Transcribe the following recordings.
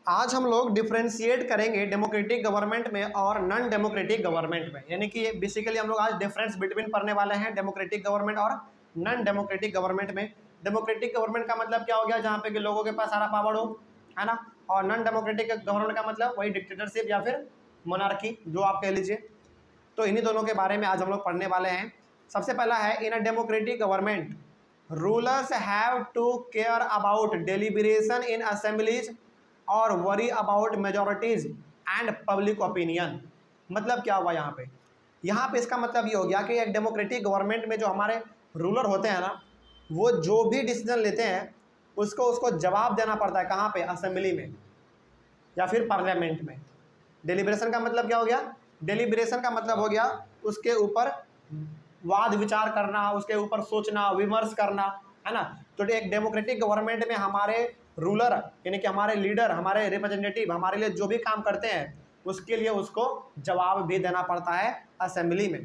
आज हम लोग डिफ्रेंशिएट करेंगे डेमोक्रेटिक गवर्नमेंट में और नॉन डेमोक्रेटिक गवर्नमेंट में, यानी कि बेसिकली हम लोग आज डिफरेंस बिटवीन पढ़ने वाले हैं डेमोक्रेटिक गवर्नमेंट और नॉन डेमोक्रेटिक गवर्नमेंट में। डेमोक्रेटिक गवर्नमेंट का मतलब क्या हो गया, जहाँ पे कि लोगों के पास सारा पावर हो, है ना। और नॉन डेमोक्रेटिक गवर्नमेंट का मतलब वही डिक्टेटरशिप या फिर मोनार्की, जो आप कह लीजिए। तो इन्हीं दोनों के बारे में आज हम लोग पढ़ने वाले हैं। सबसे पहला है, in a democratic government rulers have to care about deliberation in assemblies और worry about majorities and public opinion. मतलब क्या हुआ यहाँ पे इसका मतलब ये हो गया कि एक डेमोक्रेटिक गवर्नमेंट में जो हमारे रूलर होते हैं ना, वो जो भी डिसीजन लेते हैं उसको जवाब देना पड़ता है। कहाँ पे? असेंबली में या फिर पार्लियामेंट में। डेलिब्रेशन का मतलब क्या हो गया? डेलिब्रेशन का मतलब हो गया उसके ऊपर वाद विचार करना, उसके ऊपर सोचना, विमर्श करना, है ना। तो एक डेमोक्रेटिक गवर्नमेंट में हमारे रूलर यानी कि हमारे लीडर, हमारे रिप्रेजेंटेटिव हमारे लिए जो भी काम करते हैं उसके लिए उसको जवाब भी देना पड़ता है असेंबली में।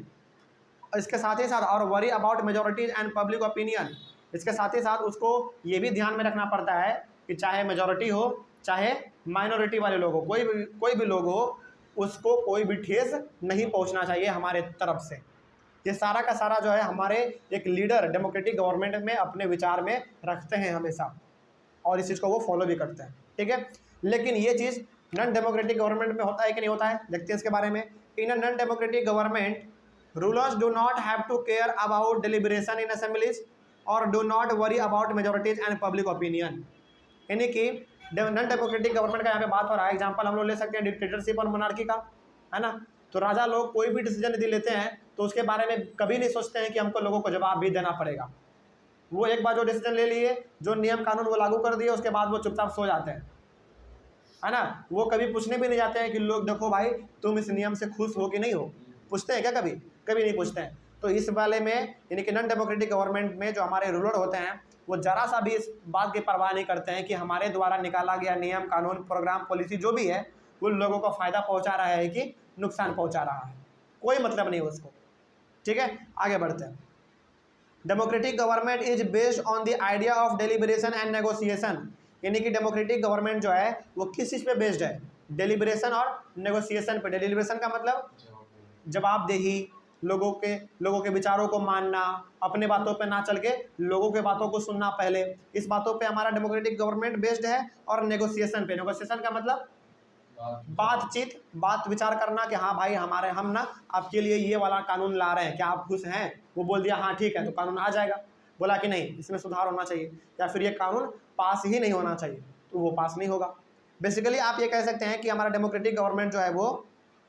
इसके साथ ही साथ और worry about majorities and public opinion, इसके साथ ही साथ उसको ये भी ध्यान में रखना पड़ता है कि चाहे मेजोरिटी हो चाहे माइनॉरिटी वाले लोग हो, कोई भी लोग हो, उसको कोई भी ठेस नहीं पहुंचना चाहिए हमारे तरफ से। ये सारा का सारा जो है हमारे एक लीडर डेमोक्रेटिक गवर्नमेंट में अपने विचार में रखते हैं हमेशा, और इस चीज़ को वो फॉलो भी करते हैं, ठीक है। लेकिन ये चीज़ नॉन डेमोक्रेटिक गवर्नमेंट में होता है कि नहीं होता है, देखते हैं इसके बारे में। In a non democratic government rulers do not have to care about deliberation in assemblies और do not worry about majorities and public opinion. यानी कि नॉन डेमोक्रेटिक गवर्नमेंट का यहाँ पे बात हो रहा है। एग्जाम्पल हम लोग ले सकते हैं डिक्टेटरशिप और मोनार्की का, है ना। तो राजा लोग कोई भी डिसीजन यदि लेते हैं तो उसके बारे में कभी नहीं सोचते हैं कि हमको लोगों को जवाब भी देना पड़ेगा। वो एक बार जो डिसीजन ले लिए, जो नियम कानून वो लागू कर दिए, उसके बाद वो चुपचाप सो जाते हैं, है ना। वो कभी पूछने भी नहीं जाते हैं कि लोग देखो भाई तुम इस नियम से खुश हो कि नहीं हो। पूछते हैं क्या? कभी कभी नहीं पूछते हैं। तो इस वाले में यानी कि नॉन डेमोक्रेटिक गवर्नमेंट में जो हमारे रूलर होते हैं वो जरा सा भी इस बात की परवाह नहीं करते हैं कि हमारे द्वारा निकाला गया नियम कानून प्रोग्राम पॉलिसी जो भी है वो लोगों को फ़ायदा पहुंचा रहा है कि नुकसान पहुंचा रहा है, कोई मतलब नहीं उसको, ठीक है। आगे बढ़ते हैं। Democratic government is based on the idea of deliberation and negotiation. यानी कि डेमोक्रेटिक गवर्नमेंट जो है वो किस चीज़ पे बेस्ड है? डेलिब्रेशन और नेगोशिएशन पे। डेलिब्रेशन का मतलब जवाबदेही, लोगों के विचारों को मानना, अपने बातों पे ना चल के लोगों के बातों को सुनना पहले। इस बातों पे हमारा डेमोक्रेटिक गवर्नमेंट बेस्ड है। और नेगोशिएशन पे, नेगोशिएशन का मतलब बातचीत, बात विचार करना कि हाँ भाई हम ना आपके लिए ये वाला कानून ला रहे हैं, क्या आप खुश हैं? वो बोल दिया हाँ ठीक है, तो कानून आ जाएगा। बोला कि नहीं इसमें सुधार होना चाहिए या फिर ये कानून पास ही नहीं होना चाहिए, तो वो पास नहीं होगा। बेसिकली आप ये कह सकते हैं कि हमारा डेमोक्रेटिक गवर्नमेंट जो है वो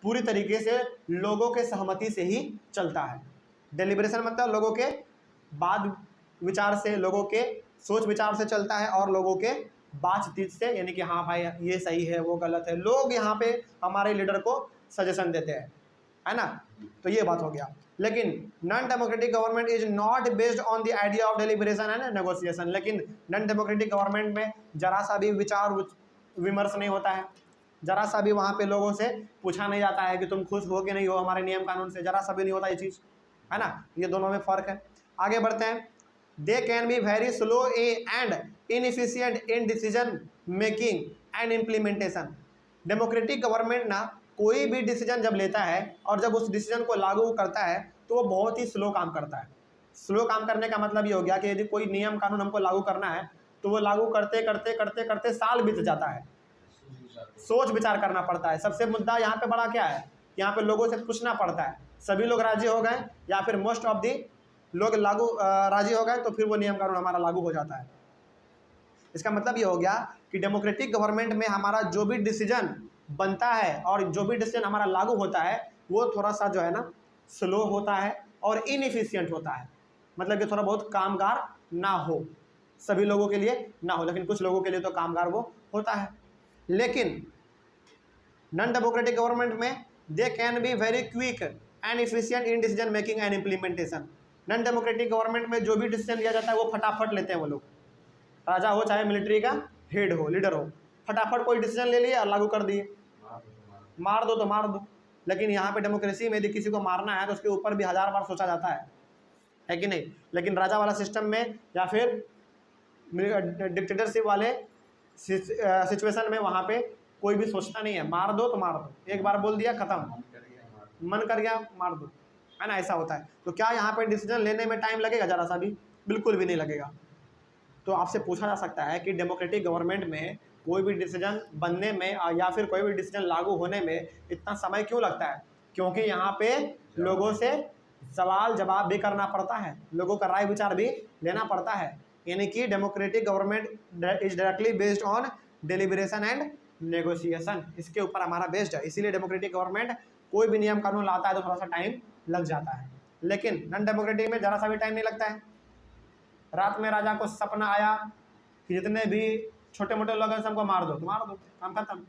पूरी तरीके से लोगों के सहमति से ही चलता है। डेलिब्रेशन मतलब लोगों के बाद विचार से, लोगों के सोच विचार से चलता है और लोगों के बातचीत से, यानी कि हाँ भाई ये सही है वो गलत है, लोग यहाँ पे हमारे लीडर को सजेशन देते हैं, है ना। तो ये बात हो गया। लेकिन non democratic government is not based on the idea of deliberation and negotiation. लेकिन नॉन डेमोक्रेटिक गवर्नमेंट में जरा सा भी विचार विमर्श नहीं होता है, जरा सा भी वहाँ पे लोगों से पूछा नहीं जाता है कि तुम खुश हो कि नहीं हो हमारे नियम कानून से, जरा सा भी नहीं होता ये चीज़, है ना। ये दोनों में फ़र्क है। आगे बढ़ते हैं। They can be very slow and inefficient in decision making and implementation. Democratic government ना कोई भी डिसीजन जब लेता है और जब उस डिसीजन को लागू करता है तो वो बहुत ही स्लो काम करता है। स्लो काम करने का मतलब ये हो गया कि यदि कोई नियम कानून हमको लागू करना है तो वो लागू करते करते करते करते साल बीत जाता है, सोच विचार करना पड़ता है। सबसे मुद्दा यहाँ पे बड़ा क्या है, यहाँ पे लोगों से पूछना पड़ता है, सभी लोग राजी हो गए या फिर मोस्ट ऑफ दी लोग राजी हो गए तो फिर वो नियम कानून हमारा लागू हो जाता है। इसका मतलब ये हो गया कि डेमोक्रेटिक गवर्नमेंट में हमारा जो भी डिसीजन बनता है और जो भी डिसीजन हमारा लागू होता है वो थोड़ा सा जो है ना स्लो होता है और इनएफिशिएंट होता है। मतलब कि थोड़ा बहुत कामगार ना हो, सभी लोगों के लिए ना हो, लेकिन कुछ लोगों के लिए तो कामगार वो होता है। लेकिन नॉन डेमोक्रेटिक गवर्नमेंट में they can be very quick and efficient in decision making and implementation. Non democratic government में जो भी डिसीजन लिया जाता है वो फटाफट लेते हैं वो लोग, राजा हो चाहे मिलिट्री का हेड हो, लीडर हो, फटाफट कोई डिसीजन ले लिया और लागू कर दिए, मार दो तो मार दो। लेकिन यहाँ पे डेमोक्रेसी में यदि किसी को मारना है तो उसके ऊपर भी 1000 बार सोचा जाता है कि नहीं। लेकिन राजा वाला सिस्टम में या फिर डिक्टेटरशिप वाले सिचुएशन में वहाँ पे कोई भी सोचता नहीं है, मार दो तो मार दो, एक बार बोल दिया खत्म, मन कर गया मार दो, है ना, ऐसा होता है। तो क्या यहाँ पे डिसीजन लेने में टाइम लगेगा ज़रा सा भी? बिल्कुल भी नहीं लगेगा। तो आपसे पूछा जा सकता है कि डेमोक्रेटिक गवर्नमेंट में कोई भी डिसीजन बनने में या फिर कोई भी डिसीजन लागू होने में इतना समय क्यों लगता है? क्योंकि यहाँ पे लोगों से सवाल जवाब भी करना पड़ता है, लोगों का राय विचार भी लेना पड़ता है। यानी कि democratic government is directly based on deliberation and negotiation, इसके ऊपर हमारा बेस्ड है। इसीलिए डेमोक्रेटिक गवर्नमेंट कोई भी नियम कानून लाता है तो थोड़ा सा टाइम लग जाता है, लेकिन नॉन डेमोक्रेटिक में ज़रा सा भी टाइम नहीं लगता है। रात में राजा को सपना आया कि जितने भी छोटे मोटे लोग हैं सबको मार दो, तो मार दो, काम खत्म।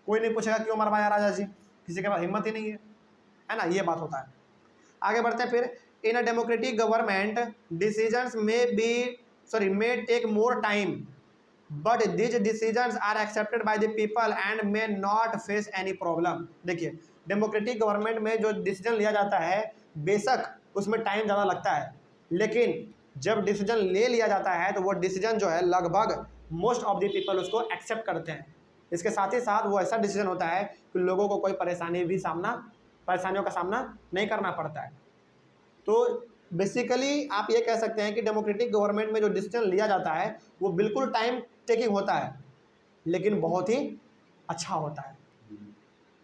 कोई नहीं पूछेगा क्यों मरवाया राजा जी, किसी के पास हिम्मत ही नहीं है ना, ये बात होता है। आगे बढ़ते हैं फिर, in a democratic government decisions may take more time but this decisions are accepted by the people and may not face any problem. देखिए, डेमोक्रेटिक गवर्नमेंट में जो डिसीजन लिया जाता है बेशक उसमें टाइम ज़्यादा लगता है, लेकिन जब डिसीजन ले लिया जाता है तो वो डिसीजन जो है लगभग मोस्ट ऑफ द पीपल उसको एक्सेप्ट करते हैं। इसके साथ ही साथ वो ऐसा डिसीजन होता है कि लोगों को कोई परेशानियों का सामना नहीं करना पड़ता है। तो बेसिकली आप ये कह सकते हैं कि डेमोक्रेटिक गवर्नमेंट में जो डिसीजन लिया जाता है वो बिल्कुल टाइम टेकिंग होता है, लेकिन बहुत ही अच्छा होता है।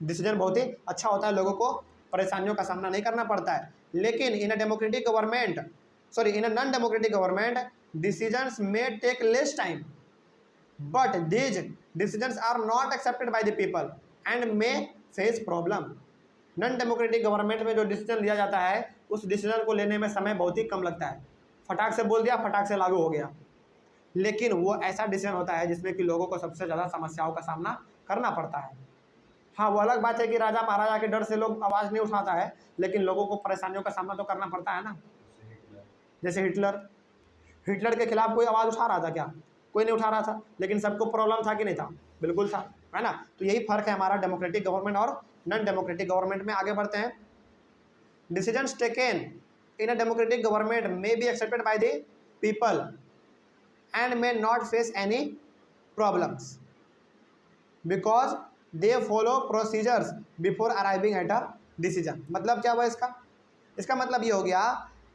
डिसीजन बहुत ही अच्छा होता है, लोगों को परेशानियों का सामना नहीं करना पड़ता है। लेकिन in a non democratic government decisions may take less time but these decisions are not accepted by the people and may face problem. Non democratic government में जो डिसीजन लिया जाता है उस डिसीजन को लेने में समय बहुत ही कम लगता है, फटाक से बोल दिया, फटाक से लागू हो गया। लेकिन वो ऐसा डिसीजन होता है जिसमें कि लोगों को सबसे ज़्यादा समस्याओं का सामना करना पड़ता है। हाँ, वो अलग बात है कि राजा महाराजा के डर से लोग आवाज़ नहीं उठाता है, लेकिन लोगों को परेशानियों का सामना तो करना पड़ता है ना। जैसे हिटलर के खिलाफ कोई आवाज़ उठा रहा था क्या? कोई नहीं उठा रहा था, लेकिन सबको प्रॉब्लम था कि नहीं था? बिल्कुल था, है ना। तो यही फर्क है हमारा डेमोक्रेटिक गवर्नमेंट और नॉन डेमोक्रेटिक गवर्नमेंट में। आगे बढ़ते हैं, decisions taken in a democratic government may be accepted by the people and may not face any problems because they follow procedures before arriving at a decision. मतलब क्या हुआ इसका मतलब ये हो गया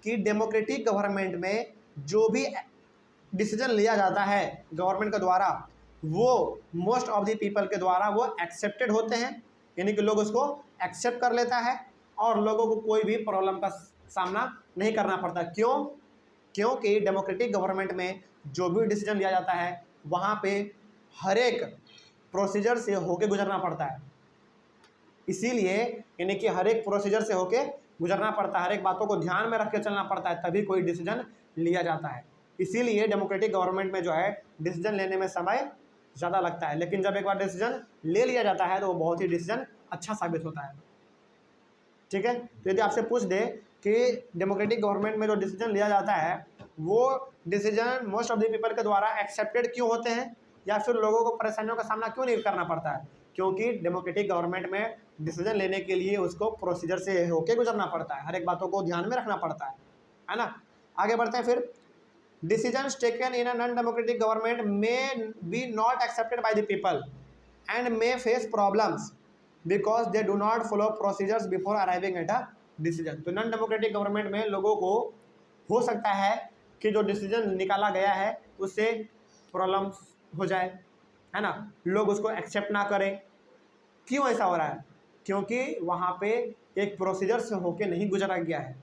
कि डेमोक्रेटिक गवर्नमेंट में जो भी डिसीजन लिया जाता है गवर्नमेंट के द्वारा वो मोस्ट ऑफ द पीपल के द्वारा वो एक्सेप्टेड होते हैं, यानी कि लोग उसको एक्सेप्ट कर लेता है और लोगों को कोई भी प्रॉब्लम का सामना नहीं करना पड़ता। क्योंकि डेमोक्रेटिक गवर्नमेंट में जो भी डिसीजन लिया जाता है वहाँ पे हर एक प्रोसीजर से होके गुजरना पड़ता है। इसीलिए यानी कि हर एक प्रोसीजर से होके गुजरना पड़ता है, हर एक बातों को ध्यान में रख के चलना पड़ता है, तभी कोई डिसीजन लिया जाता है। इसीलिए डेमोक्रेटिक गवर्नमेंट में जो है डिसीजन लेने में समय ज़्यादा लगता है, लेकिन जब एक बार डिसीजन ले लिया जाता है तो वो बहुत ही डिसीजन अच्छा साबित होता है। ठीक है, तो यदि आपसे पूछ दे कि डेमोक्रेटिक गवर्नमेंट में जो डिसीजन लिया जाता है वो decision most of the people के द्वारा एक्सेप्टेड क्यों होते हैं या फिर लोगों को परेशानियों का सामना क्यों नहीं करना पड़ता है? क्योंकि डेमोक्रेटिक गवर्नमेंट में डिसीजन लेने के लिए उसको प्रोसीजर से होके गुजरना पड़ता है, हर एक बातों को ध्यान में रखना पड़ता है ना। आगे बढ़ते हैं फिर, decisions taken in a non democratic government may be not accepted by the people and may face problems because they do not follow procedures before arriving at a decision. तो नॉन डेमोक्रेटिक गवर्नमेंट में लोगों को हो सकता है कि जो decision निकाला गया है उससे प्रॉब्लम्स हो जाए, है ना, लोग उसको एक्सेप्ट ना करें। क्यों ऐसा हो रहा है? क्योंकि वहाँ पे एक प्रोसीजर से होके नहीं गुजरा गया है,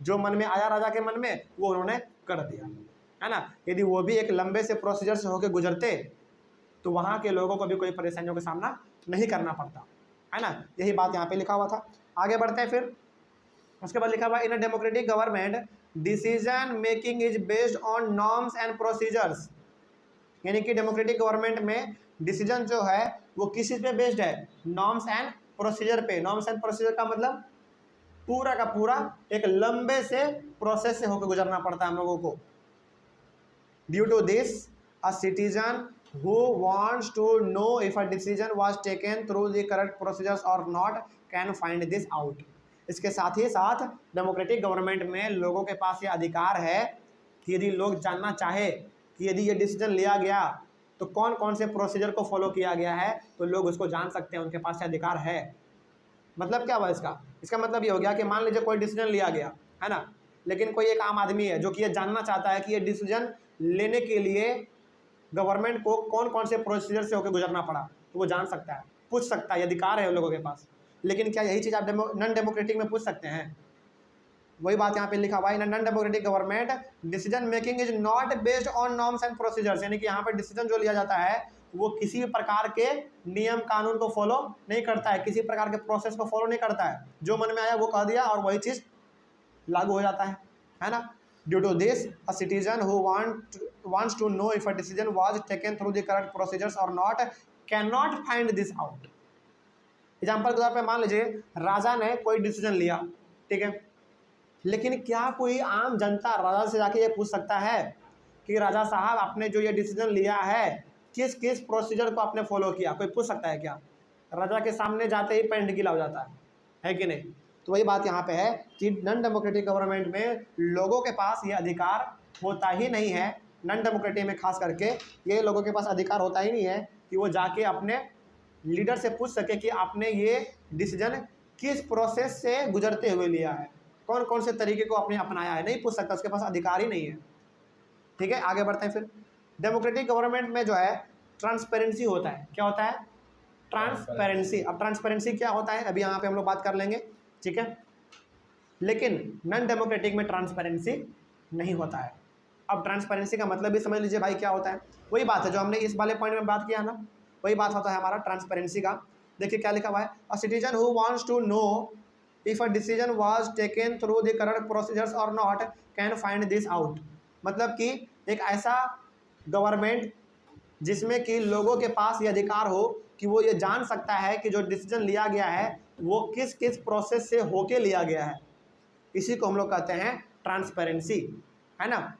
जो मन में आया राजा के मन में वो उन्होंने कर दिया, है ना। यदि वो भी एक लंबे से प्रोसीजर से होके गुजरते तो वहाँ के लोगों को भी कोई परेशानियों का सामना नहीं करना पड़ता, है ना। यही बात यहाँ पे लिखा हुआ था। आगे बढ़ते हैं फिर, उसके बाद लिखा हुआ in a democratic government decision making is based on norms and procedures. यानी कि डेमोक्रेटिक गवर्नमेंट में डिसीजन जो है वो किस चीज़ पे बेस्ड है? नॉर्म्स एंड प्रोसीजर पे। नॉर्म्स एंड प्रोसीजर का मतलब पूरा का पूरा एक लंबे से प्रोसेस से होकर गुजरना पड़ता है हम लोगों को। Due to this a citizen who wants to know if a decision was taken through the correct procedures or not can find this out। इसके साथ ही साथ डेमोक्रेटिक गवर्नमेंट में लोगों के पास ये अधिकार है कि यदि लोग जानना चाहे कि यदि ये डिसीजन लिया गया तो कौन कौन से प्रोसीजर को फॉलो किया गया है तो लोग उसको जान सकते हैं, उनके पास अधिकार है। मतलब क्या हुआ इसका मतलब ये हो गया कि मान लीजिए कोई डिसीजन लिया गया है ना, लेकिन कोई एक आम आदमी है जो कि ये जानना चाहता है कि ये डिसीजन लेने के लिए गवर्नमेंट को कौन कौन से प्रोसीजर से होकर गुजरना पड़ा, तो वो जान सकता है, पूछ सकता है, अधिकार है उन लोगों के पास। लेकिन क्या यही चीज़ आप नॉन डेमोक्रेटिक में पूछ सकते हैं? वही बात यहाँ पे लिखा हुआ है, in non democratic government decision making is not based on norms and procedures, यानी कि यहाँ पर डिसीजन जो लिया जाता है वो किसी भी प्रकार के नियम कानून को फॉलो नहीं करता है, किसी प्रकार के प्रोसेस को फॉलो नहीं करता है, जो मन में आया वो कह दिया और वही चीज़ लागू हो जाता है ना। Due to this a citizen who wants to know if a decision was taken through the correct procedures or not cannot find this out। Example के तौर पे मान लीजिए राजा ने कोई डिसीजन लिया, ठीक है, लेकिन क्या कोई आम जनता राजा से जाके ये पूछ सकता है कि राजा साहब आपने जो ये डिसीजन लिया है किस किस प्रोसीजर को आपने फॉलो किया? कोई पूछ सकता है क्या? राजा के सामने जाते ही पैंट गीला हो जाता है कि नहीं? तो वही बात यहाँ पे है कि नॉन डेमोक्रेटिक गवर्नमेंट में लोगों के पास ये अधिकार होता ही नहीं है। नॉन डेमोक्रेटिक में खास करके ये लोगों के पास अधिकार होता ही नहीं है कि वो जाके अपने लीडर से पूछ सके कि आपने ये डिसीजन किस प्रोसेस से गुजरते हुए लिया है, कौन कौन से तरीके को आपने अपनाया है, नहीं पूछ सकता, उसके पास अधिकार ही नहीं है। ठीक है, आगे बढ़ते हैं फिर। डेमोक्रेटिक गवर्नमेंट में जो है ट्रांसपेरेंसी होता है। क्या होता है? ट्रांसपेरेंसी। अब ट्रांसपेरेंसी क्या होता है अभी यहाँ पे हम लोग बात कर लेंगे, ठीक है। लेकिन नॉन डेमोक्रेटिक में ट्रांसपेरेंसी नहीं होता है। अब ट्रांसपेरेंसी का मतलब भी समझ लीजिए भाई क्या होता है। वही बात है जो हमने इस वाले पॉइंट में बात किया ना, वही बात होता है हमारा ट्रांसपेरेंसी का। देखिए क्या लिखा हुआ है, a citizen who wants to know if a decision was taken through the correct procedures और not can find this out. मतलब कि एक ऐसा गवर्नमेंट जिसमें कि लोगों के पास ये अधिकार हो कि वो ये जान सकता है कि जो डिसीजन लिया गया है वो किस किस प्रोसेस से होके लिया गया है, इसी को हम लोग कहते हैं ट्रांसपेरेंसी, है ना।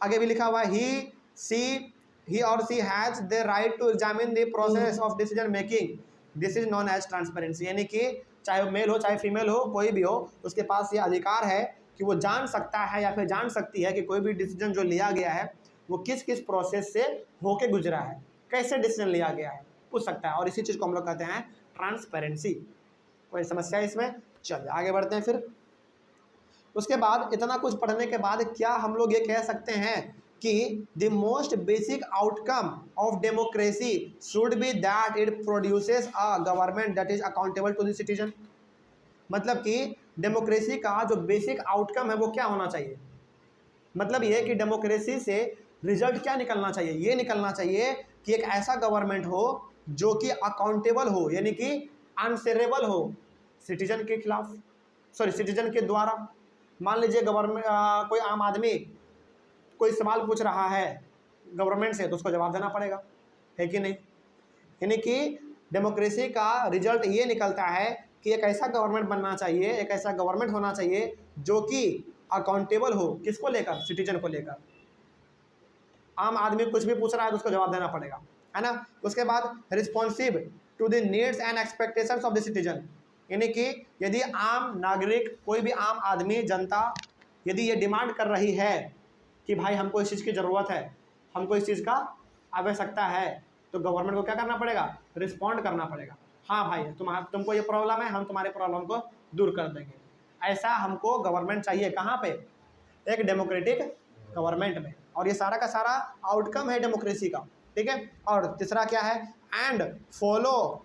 आगे भी लिखा हुआ है ही और she has the right to examine the process of decision making, this is known as transparency. यानी कि चाहे मेल हो चाहे फीमेल हो, कोई भी हो, उसके पास ये अधिकार है कि वो जान सकता है या फिर जान सकती है कि कोई भी डिसीजन जो लिया गया है वो किस किस प्रोसेस से होके गुजरा है, कैसे डिसीजन लिया गया है, पूछ सकता है। और इसी चीज़ को हम लोग कहते हैं ट्रांसपेरेंसी। कोई समस्या है इसमें? चलिए आगे बढ़ते हैं फिर। उसके बाद इतना कुछ पढ़ने के बाद क्या हम लोग ये कह सकते हैं कि the most basic outcome of democracy should be that it produces a government that is accountable to the citizen. मतलब कि डेमोक्रेसी का जो बेसिक आउटकम है वो क्या होना चाहिए? मतलब ये कि डेमोक्रेसी से रिजल्ट क्या निकलना चाहिए? ये निकलना चाहिए कि एक ऐसा गवर्नमेंट हो जो कि अकाउंटेबल हो, यानी कि आंसरेबल हो सिटीजन के खिलाफ, सॉरी सिटीजन के द्वारा। मान लीजिए गवर्नमेंट कोई आम आदमी कोई सवाल पूछ रहा है गवर्नमेंट से तो उसको जवाब देना पड़ेगा, है कि नहीं? यानी कि डेमोक्रेसी का रिजल्ट ये निकलता है कि एक ऐसा गवर्नमेंट बनना चाहिए, एक ऐसा गवर्नमेंट होना चाहिए जो कि अकाउंटेबल हो, किसको लेकर? सिटीजन को लेकर। आम आदमी कुछ भी पूछ रहा है तो उसको जवाब देना पड़ेगा, है ना। उसके बाद responsive to the needs and expectations of the citizen, यानी कि यदि आम नागरिक, कोई भी आम आदमी, जनता यदि ये डिमांड कर रही है कि भाई हमको इस चीज़ की ज़रूरत है, हमको इस चीज़ का आवश्यकता है, तो गवर्नमेंट को क्या करना पड़ेगा? रिस्पॉन्ड करना पड़ेगा। हाँ भाई तुमको ये प्रॉब्लम है, हम तुम्हारे प्रॉब्लम को दूर कर देंगे। ऐसा हमको गवर्नमेंट चाहिए। कहाँ पे? एक डेमोक्रेटिक गवर्नमेंट में। और ये सारा का सारा आउटकम है डेमोक्रेसी का, ठीक है। और तीसरा क्या है? And follow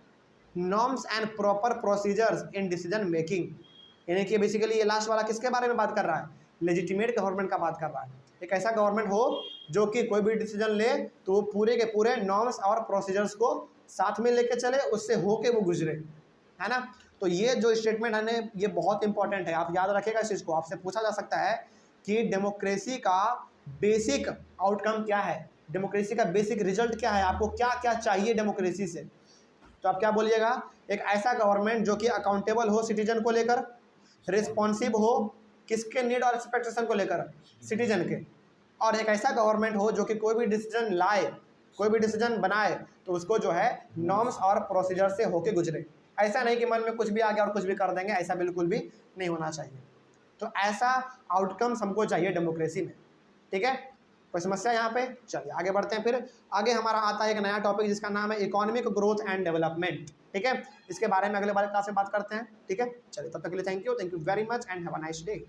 norms and proper procedures in decision making, यानी कि बेसिकली ये लास्ट वाला किसके बारे में बात कर रहा है? लेजिटिमेट गवर्नमेंट का बात कर रहा है। एक ऐसा गवर्नमेंट हो जो कि कोई भी डिसीजन ले तो पूरे के पूरे नॉर्म्स और प्रोसीजर्स को साथ में लेके चले, उससे होके वो गुजरे, है ना। तो ये जो स्टेटमेंट है ना, ये बहुत इंपॉर्टेंट है, आप याद रखिएगा इस चीज़ को। आपसे पूछा जा सकता है कि डेमोक्रेसी का बेसिक आउटकम क्या है, डेमोक्रेसी का बेसिक रिजल्ट क्या है, आपको क्या क्या चाहिए डेमोक्रेसी से, तो आप क्या बोलिएगा? एक ऐसा गवर्नमेंट जो कि अकाउंटेबल हो सिटीजन को लेकर, रिस्पॉन्सिव हो किसके नीड और एक्सपेक्टेशन को लेकर? सिटीजन के। और एक ऐसा गवर्नमेंट हो जो कि कोई भी डिसीजन लाए, कोई भी डिसीजन बनाए तो उसको जो है नॉर्म्स और प्रोसीजर से होके गुजरे। ऐसा नहीं कि मन में कुछ भी आ गया और कुछ भी कर देंगे, ऐसा बिल्कुल भी नहीं होना चाहिए। तो ऐसा आउटकम्स हमको चाहिए डेमोक्रेसी में, ठीक है। कोई समस्या यहाँ पे? चलिए आगे बढ़ते हैं। फिर आगे हमारा आता है एक नया टॉपिक जिसका नाम है इकोनॉमिक ग्रोथ एंड डेवलपमेंट। ठीक है, इसके बारे में अगले वाले क्लास में बात करते हैं। ठीक है, चलिए तब तक के लिए thank you very much and have a nice day.